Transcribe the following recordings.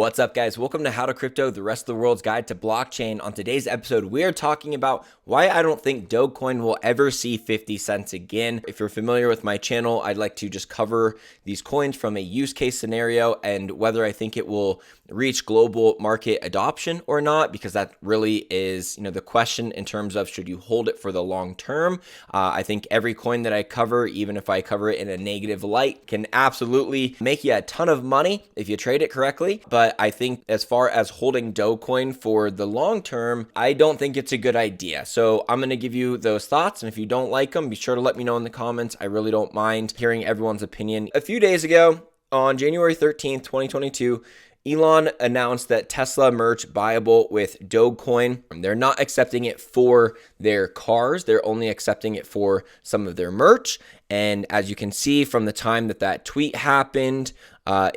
What's up, guys? Welcome to How to Crypto, the rest of the world's guide to blockchain. On today's episode, we are talking about why I don't think Dogecoin will ever see 50 cents again. If you're familiar with my channel, I'd like to just cover these coins from a use case scenario and whether I think it will reach global market adoption or not, because that really is, the question in terms of should you hold it for the long term. I think every coin that I cover, even if I cover it in a negative light, can absolutely make you a ton of money if you trade it correctly. But I think as far as holding Dogecoin for the long term, I don't think it's a good idea. So I'm going to give you those thoughts. And if you don't like them, be sure to let me know in the comments. I really don't mind hearing everyone's opinion. A few days ago, on January 13th, 2022, Elon announced that Tesla merged buyable with Dogecoin. They're not accepting it for their cars. They're only accepting it for some of their merch. And as you can see from the time that tweet happened,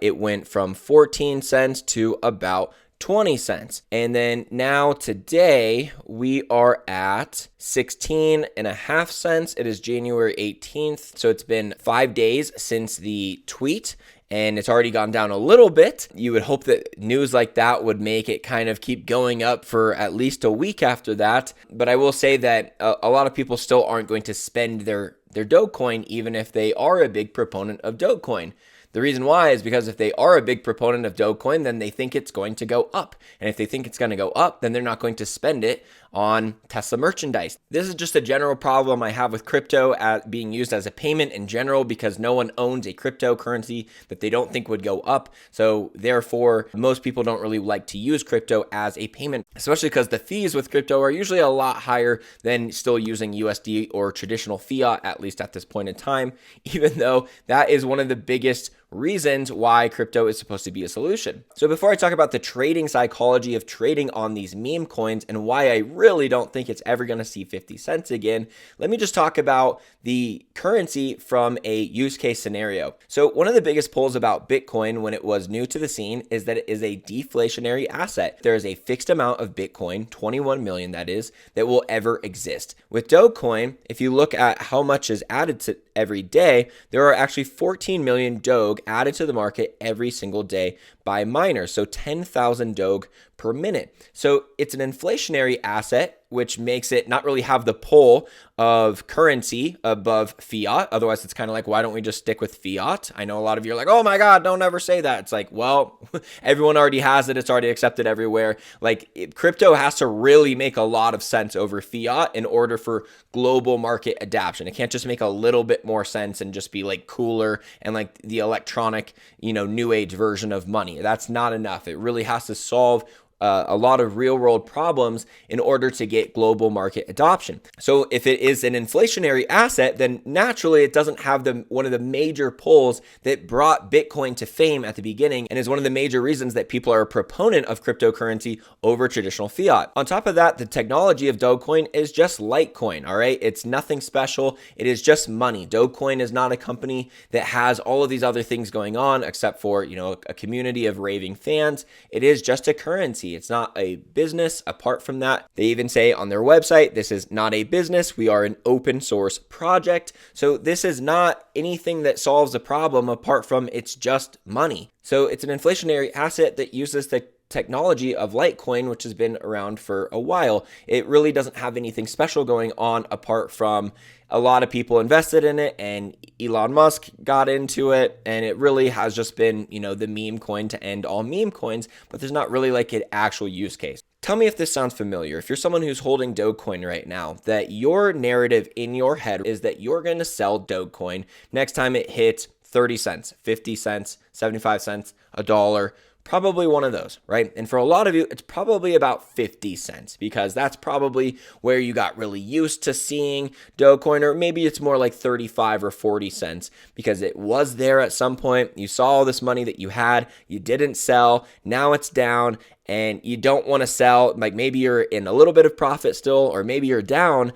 it went from 14 cents to about 20 cents. And then now today we are at 16 and a half cents. It is January 18th. So it's been 5 days since the tweet, and it's already gone down a little bit. You would hope that news like that would make it kind of keep going up for at least a week after that. But I will say that a lot of people still aren't going to spend their Dogecoin, even if they are a big proponent of Dogecoin. The reason why is because if they are a big proponent of Dogecoin, then they think it's going to go up. And if they think it's going to go up, then they're not going to spend it on Tesla merchandise. This is just a general problem I have with crypto being used as a payment in general, because no one owns a cryptocurrency that they don't think would go up. So therefore, most people don't really like to use crypto as a payment, especially because the fees with crypto are usually a lot higher than still using USD or traditional fiat, at least at this point in time, even though that is one of the biggest reasons why crypto is supposed to be a solution. So before I talk about the trading psychology of trading on these meme coins and why I really don't think it's ever going to see 50 cents again, let me just talk about the currency from a use case scenario. So one of the biggest pulls about Bitcoin when it was new to the scene is that it is a deflationary asset. There is a fixed amount of Bitcoin, 21 million that is, that will ever exist. With Dogecoin, if you look at how much is added to every day, there are actually 14 million Doge added to the market every single day by miners. So 10,000 Doge per minute. So it's an inflationary asset, which makes it not really have the pull of currency above fiat. Otherwise, it's kind of like, why don't we just stick with fiat? I know a lot of you are like, oh my God, don't ever say that. It's like, well, everyone already has it. It's already accepted everywhere. Crypto has to really make a lot of sense over fiat in order for global market adoption. It can't just make a little bit more sense and just be like cooler and like the electronic, new age version of money. That's not enough. It really has to solve a lot of real world problems in order to get global market adoption. So if it is an inflationary asset, then naturally it doesn't have one of the major pulls that brought Bitcoin to fame at the beginning, and is one of the major reasons that people are a proponent of cryptocurrency over traditional fiat. On top of that, the technology of Dogecoin is just Litecoin, all right? It's nothing special. It is just money. Dogecoin is not a company that has all of these other things going on except for, a community of raving fans. It is just a currency. It's not a business. Apart from that, they even say on their website, this is not a business. We are an open source project. So this is not anything that solves a problem apart from it's just money. So it's an inflationary asset that uses the technology of Litecoin, which has been around for a while. It really doesn't have anything special going on apart from a lot of people invested in it and Elon Musk got into it, and it really has just been, the meme coin to end all meme coins, but there's not really like an actual use case. Tell me if this sounds familiar. If you're someone who's holding Dogecoin right now, that your narrative in your head is that you're going to sell Dogecoin next time it hits 30 cents, 50 cents, 75 cents, a dollar. Probably one of those, right? And for a lot of you, it's probably about 50 cents, because that's probably where you got really used to seeing Dogecoin, or maybe it's more like 35 or 40 cents because it was there at some point. You saw all this money that you had, you didn't sell, now it's down, and you don't want to sell. Like maybe you're in a little bit of profit still, or maybe you're down.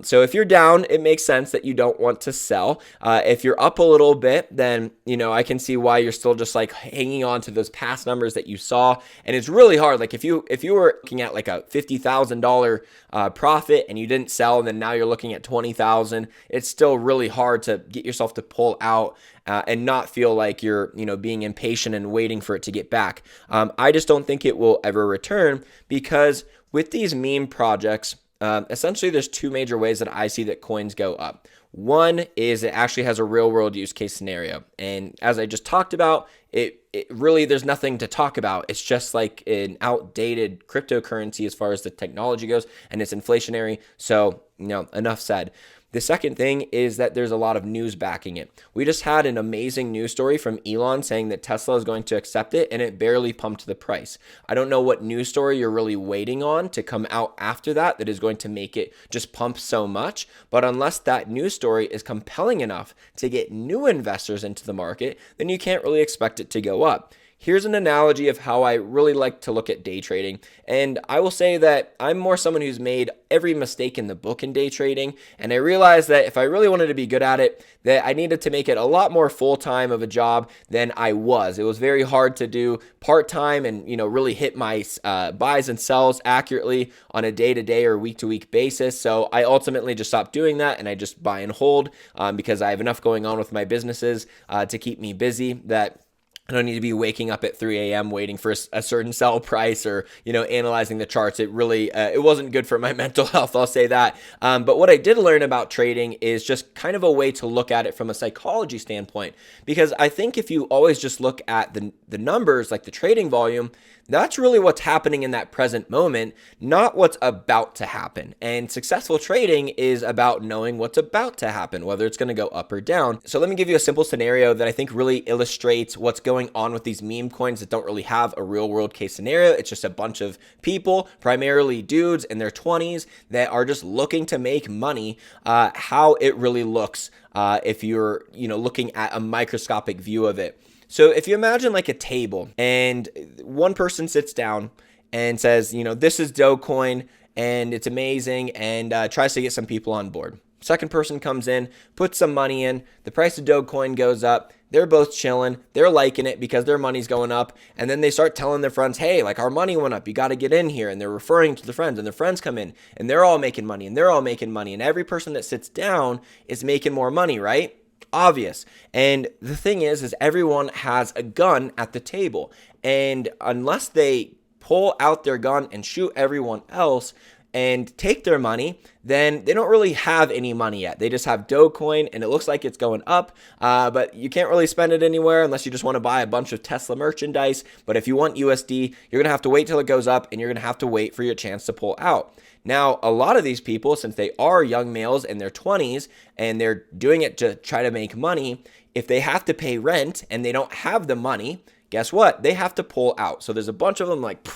So if you're down, it makes sense that you don't want to sell. If you're up a little bit, then, I can see why you're still just like hanging on to those past numbers that you saw. And it's really hard. Like if you were looking at like a $50,000 profit and you didn't sell, and then now you're looking at 20,000, it's still really hard to get yourself to pull out and not feel like you're, being impatient and waiting for it to get back. I just don't think it will ever return because with these meme projects, essentially there's two major ways that I see that coins go up. One is it actually has a real world use case scenario. And as I just talked about, it really, there's nothing to talk about. It's just like an outdated cryptocurrency as far as the technology goes, and it's inflationary. So, enough said. The second thing is that there's a lot of news backing it. We just had an amazing news story from Elon saying that Tesla is going to accept it, and it barely pumped the price. I don't know what news story you're really waiting on to come out after that is going to make it just pump so much. But unless that news story is compelling enough to get new investors into the market, then you can't really expect it to go up. Here's an analogy of how I really like to look at day trading. And I will say that I'm more someone who's made every mistake in the book in day trading. And I realized that if I really wanted to be good at it, that I needed to make it a lot more full-time of a job than I was. It was very hard to do part-time and, really hit my buys and sells accurately on a day-to-day or week-to-week basis. So I ultimately just stopped doing that, and I just buy and hold because I have enough going on with my businesses to keep me busy that I don't need to be waking up at 3 a.m. waiting for a certain sell price or, analyzing the charts. It really, it wasn't good for my mental health, I'll say that. But what I did learn about trading is just kind of a way to look at it from a psychology standpoint. Because I think if you always just look at the numbers, like the trading volume, that's really what's happening in that present moment, not what's about to happen. And successful trading is about knowing what's about to happen, whether it's going to go up or down. So let me give you a simple scenario that I think really illustrates what's going on with these meme coins that don't really have a real world case scenario. It's just a bunch of people, primarily dudes in their 20s, that are just looking to make money, how it really looks if you're, looking at a microscopic view of it. So if you imagine like a table and one person sits down and says, this is Dogecoin and it's amazing, and tries to get some people on board. Second person comes in, puts some money in, the price of Dogecoin goes up. They're both chilling. They're liking it because their money's going up. And then they start telling their friends, hey, like our money went up. You got to get in here. And they're referring to the friends, and their friends come in and they're all making money and they're all making money. And every person that sits down is making more money, right? Obvious. And the thing is everyone has a gun at the table. And unless they pull out their gun and shoot everyone else and take their money, then they don't really have any money yet. They just have Dogecoin, and it looks like it's going up, but you can't really spend it anywhere unless you just want to buy a bunch of Tesla merchandise. But if you want USD, you're going to have to wait till it goes up, and you're going to have to wait for your chance to pull out. Now, a lot of these people, since they are young males in their 20s and they're doing it to try to make money, if they have to pay rent and they don't have the money, guess what? They have to pull out. So there's a bunch of them like,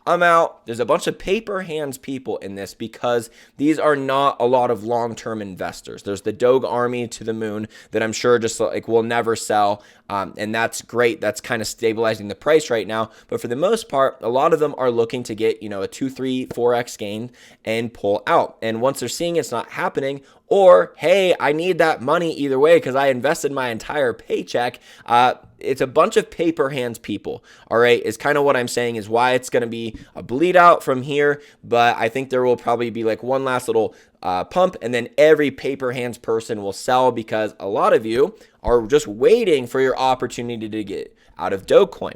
I'm out. There's a bunch of paper hands people in this because these are not a lot of long-term investors. There's the Doge army to the moon that I'm sure just like will never sell. And that's great. That's kind of stabilizing the price right now. But for the most part, a lot of them are looking to get, a 2, 3, 4x gain and pull out. And once they're seeing it's not happening, or, hey, I need that money either way because I invested my entire paycheck, it's a bunch of paper hands people, all right, is kind of what I'm saying is why it's going to be a bleed out from here. But I think there will probably be like one last little pump, and then every paper hands person will sell because a lot of you are just waiting for your opportunity to get out of Dogecoin.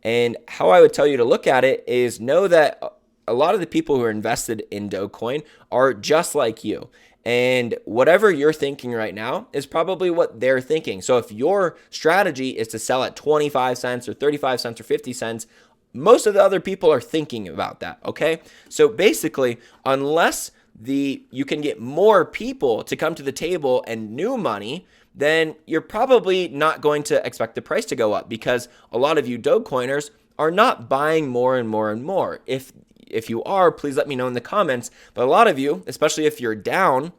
And how I would tell you to look at it is know that a lot of the people who are invested in Dogecoin are just like you. And whatever you're thinking right now is probably what they're thinking. So if your strategy is to sell at 25 cents or 35 cents or 50 cents, most of the other people are thinking about that, okay? So basically, unless you can get more people to come to the table and new money, then you're probably not going to expect the price to go up because a lot of you Dogecoiners are not buying more and more and more. If you are, please let me know in the comments. But a lot of you, especially if you're down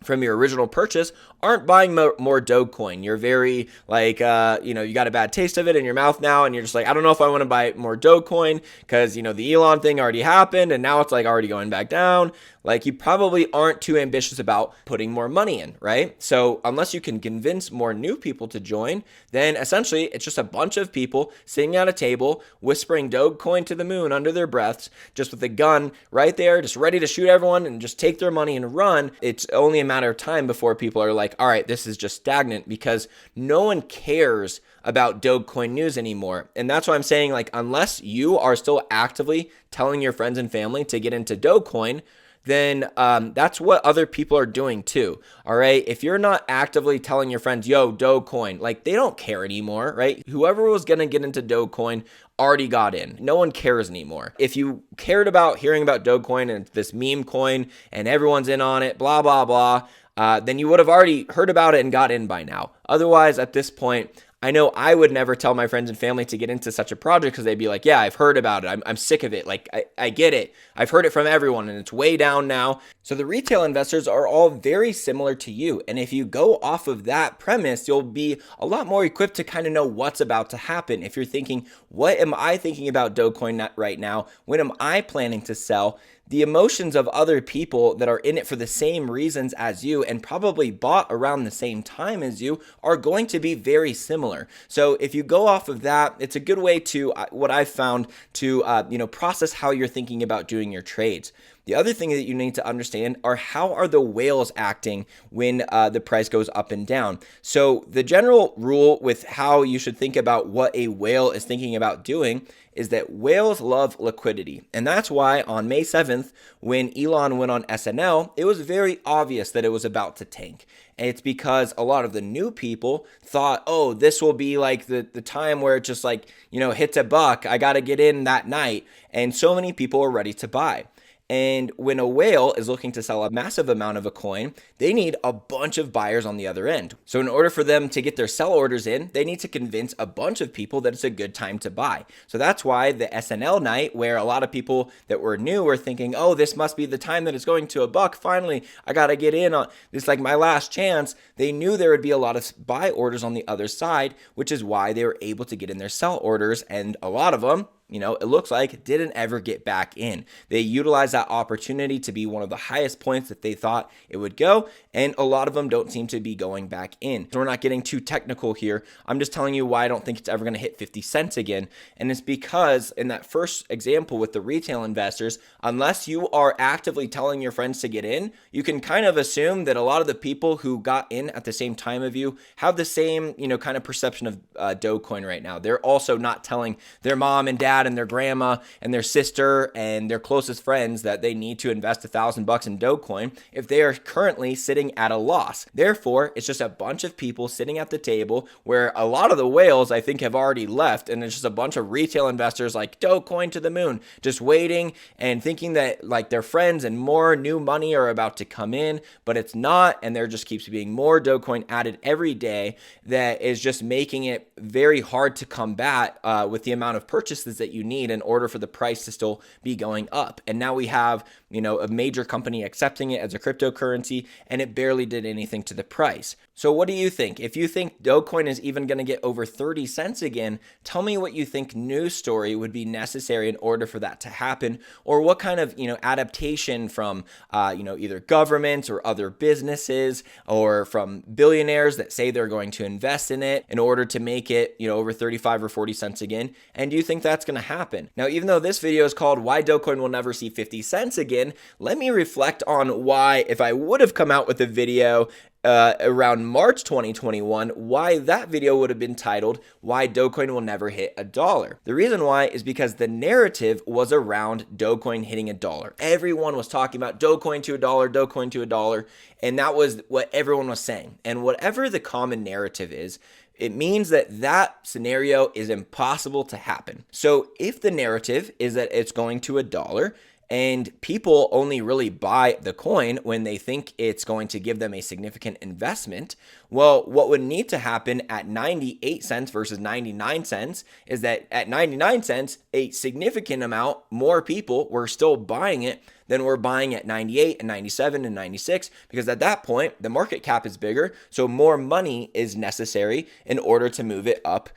from your original purchase, aren't buying more Dogecoin. You're very like, you got a bad taste of it in your mouth now, and you're just like, I don't know if I want to buy more Dogecoin because, the Elon thing already happened, and now it's like already going back down. Like you probably aren't too ambitious about putting more money in, right? So unless you can convince more new people to join, then essentially it's just a bunch of people sitting at a table whispering Dogecoin to the moon under their breaths, just with a gun right there, just ready to shoot everyone and just take their money and run. It's only a matter of time before people are like, like, all right, this is just stagnant, because no one cares about Dogecoin news anymore. And that's why I'm saying, like, unless you are still actively telling your friends and family to get into Dogecoin, then that's what other people are doing too. All right. If you're not actively telling your friends, yo, Dogecoin, like, they don't care anymore, right? Whoever was going to get into Dogecoin already got in. No one cares anymore. If you cared about hearing about Dogecoin and this meme coin and everyone's in on it, blah, blah, blah, then you would have already heard about it and got in by now. Otherwise, at this point, I know I would never tell my friends and family to get into such a project, because they'd be like, yeah, I've heard about it. I'm sick of it. Like, I get it. I've heard it from everyone and it's way down now. So the retail investors are all very similar to you. And if you go off of that premise, you'll be a lot more equipped to kind of know what's about to happen. If you're thinking, what am I thinking about Dogecoin right now? When am I planning to sell? The emotions of other people that are in it for the same reasons as you and probably bought around the same time as you are going to be very similar. So if you go off of that, it's a good way to, what I've found, to process how you're thinking about doing your trades. The other thing that you need to understand are, how are the whales acting when the price goes up and down. So the general rule with how you should think about what a whale is thinking about doing is that whales love liquidity. And that's why on May 7th, when Elon went on SNL, it was very obvious that it was about to tank. And it's because a lot of the new people thought, oh, this will be like the time where it just like, hits a buck. I got to get in that night. And so many people are ready to buy. And when a whale is looking to sell a massive amount of a coin, they need a bunch of buyers on the other end. So in order for them to get their sell orders in, they need to convince a bunch of people that it's a good time to buy. So that's why the SNL night, where a lot of people that were new were thinking, oh, this must be the time that it's going to a buck. Finally, I got to get in on this, like my last chance. They knew there would be a lot of buy orders on the other side, which is why they were able to get in their sell orders. And a lot of them, it looks like, didn't ever get back in. They utilized that opportunity to be one of the highest points that they thought it would go, and a lot of them don't seem to be going back in. So we're not getting too technical here. I'm just telling you why I don't think it's ever going to hit 50 cents again, and it's because in that first example with the retail investors, unless you are actively telling your friends to get in, you can kind of assume that a lot of the people who got in at the same time of you have the same, kind of perception of Dogecoin right now. They're also not telling their mom and dad and their grandma and their sister and their closest friends that they need to invest $1,000 in Dogecoin if they are currently sitting at a loss. Therefore, it's just a bunch of people sitting at the table where a lot of the whales, I think, have already left, and it's just a bunch of retail investors like Dogecoin to the moon, just waiting and thinking that like their friends and more new money are about to come in, but it's not, and there just keeps being more Dogecoin added every day that is just making it very hard to combat with the amount of purchases that you need in order for the price to still be going up. And now we have, a major company accepting it as a cryptocurrency, and it barely did anything to the price. So what do you think? If you think Dogecoin is even going to get over 30 cents again, tell me what you think news story would be necessary in order for that to happen, or what kind of, adaptation from, either governments or other businesses or from billionaires that say they're going to invest in it in order to make it, over 35 or 40 cents again. And do you think that's going to happen? Now, even though this video is called Why Dogecoin Will Never See 50 Cents Again, let me reflect on why, if I would have come out with a video around March 2021, why that video would have been titled Why Dogecoin Will Never Hit $1. The reason why is because the narrative was around Dogecoin hitting $1. Everyone was talking about Dogecoin to $1, Dogecoin to $1, and that was what everyone was saying. And whatever the common narrative is, it means that that scenario is impossible to happen. So if the narrative is that it's going to $1, and people only really buy the coin when they think it's going to give them a significant investment, well, what would need to happen at 98 cents versus 99 cents is that at 99 cents, a significant amount more people were still buying it than we're buying at 98 and 97 and 96, because at that point, the market cap is bigger, so more money is necessary in order to move it up,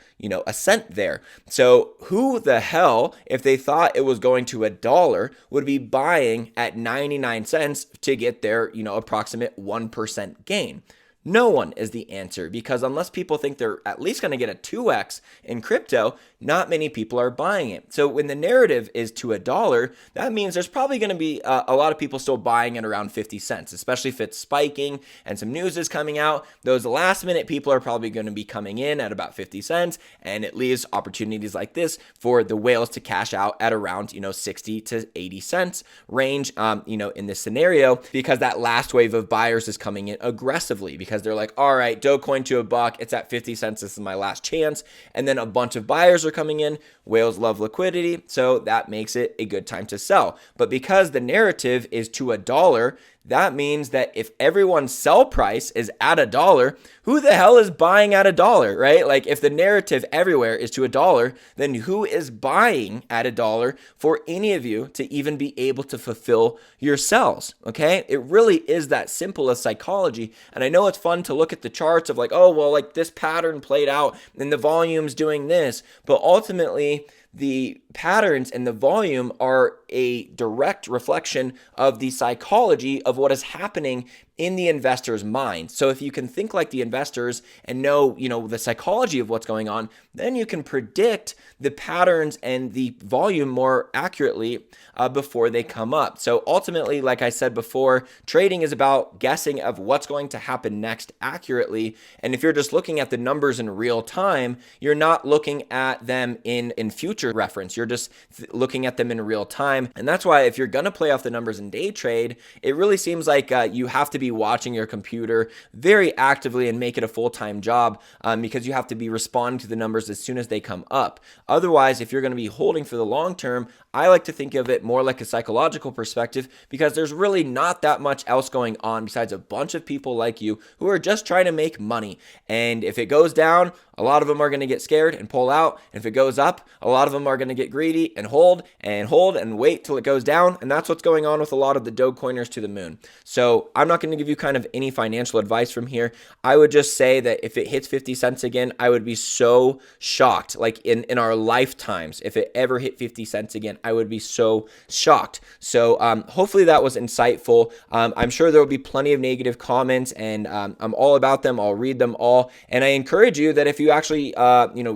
a cent there. So who the hell, if they thought it was going to $1, would be buying at 99 cents to get their, approximate 1% gain? No one is the answer, because unless people think they're at least going to get a 2x in crypto, not many people are buying it. So when the narrative is to $1, that means there's probably going to be a lot of people still buying it around 50 cents, especially if it's spiking and some news is coming out. Those last minute people are probably going to be coming in at about 50 cents, and it leaves opportunities like this for the whales to cash out at around, 60 to 80 cents range, in this scenario, because that last wave of buyers is coming in aggressively because they're like, all right, Dogecoin to $1, it's at 50 cents. This is my last chance. And then a bunch of buyers are coming in. Whales love liquidity, so that makes it a good time to sell. But because the narrative is to $1, that means that if everyone's sell price is at $1, who the hell is buying at $1, right? Like if the narrative everywhere is to $1, then who is buying at $1 for any of you to even be able to fulfill your sells, okay? It really is that simple as psychology. And I know it's fun to look at the charts of like, oh, well, like this pattern played out and the volume's doing this, but ultimately, the patterns and the volume are a direct reflection of the psychology of what is happening in the investor's mind. So if you can think like the investors and know, the psychology of what's going on, then you can predict the patterns and the volume more accurately before they come up. So ultimately, like I said before, trading is about guessing of what's going to happen next accurately. And if you're just looking at the numbers in real time, you're not looking at them in future reference. You're just looking at them in real time. And that's why if you're going to play off the numbers in day trade, it really seems like you have to be watching your computer very actively and make it a full-time job because you have to be responding to the numbers as soon as they come up. Otherwise, if you're going to be holding for the long term, I like to think of it more like a psychological perspective because there's really not that much else going on besides a bunch of people like you who are just trying to make money. And if it goes down, a lot of them are going to get scared and pull out. And if it goes up, a lot of them are going to get greedy and hold and wait till it goes down. And that's what's going on with a lot of the Dogecoiners to the moon. So I'm not going to give you kind of any financial advice from here. I would just say that if it hits 50 cents again, I would be so shocked. Like in our lifetimes, if it ever hit 50 cents again, I would be so shocked. So hopefully that was insightful. I'm sure there will be plenty of negative comments and I'm all about them. I'll read them all. And I encourage you that if you actually,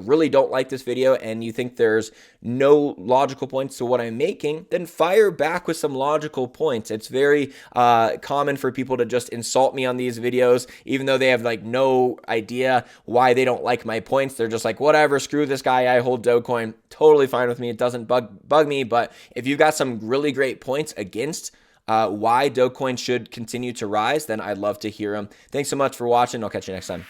really don't like this video and you think there's no logical points to what I'm making, then fire back with some logical points. It's very common for people to just insult me on these videos, even though they have like no idea why they don't like my points. They're just like, whatever, screw this guy. I hold Dogecoin. Totally fine with me. It doesn't bug me. But if you've got some really great points against why Dogecoin should continue to rise, then I'd love to hear them. Thanks so much for watching. I'll catch you next time.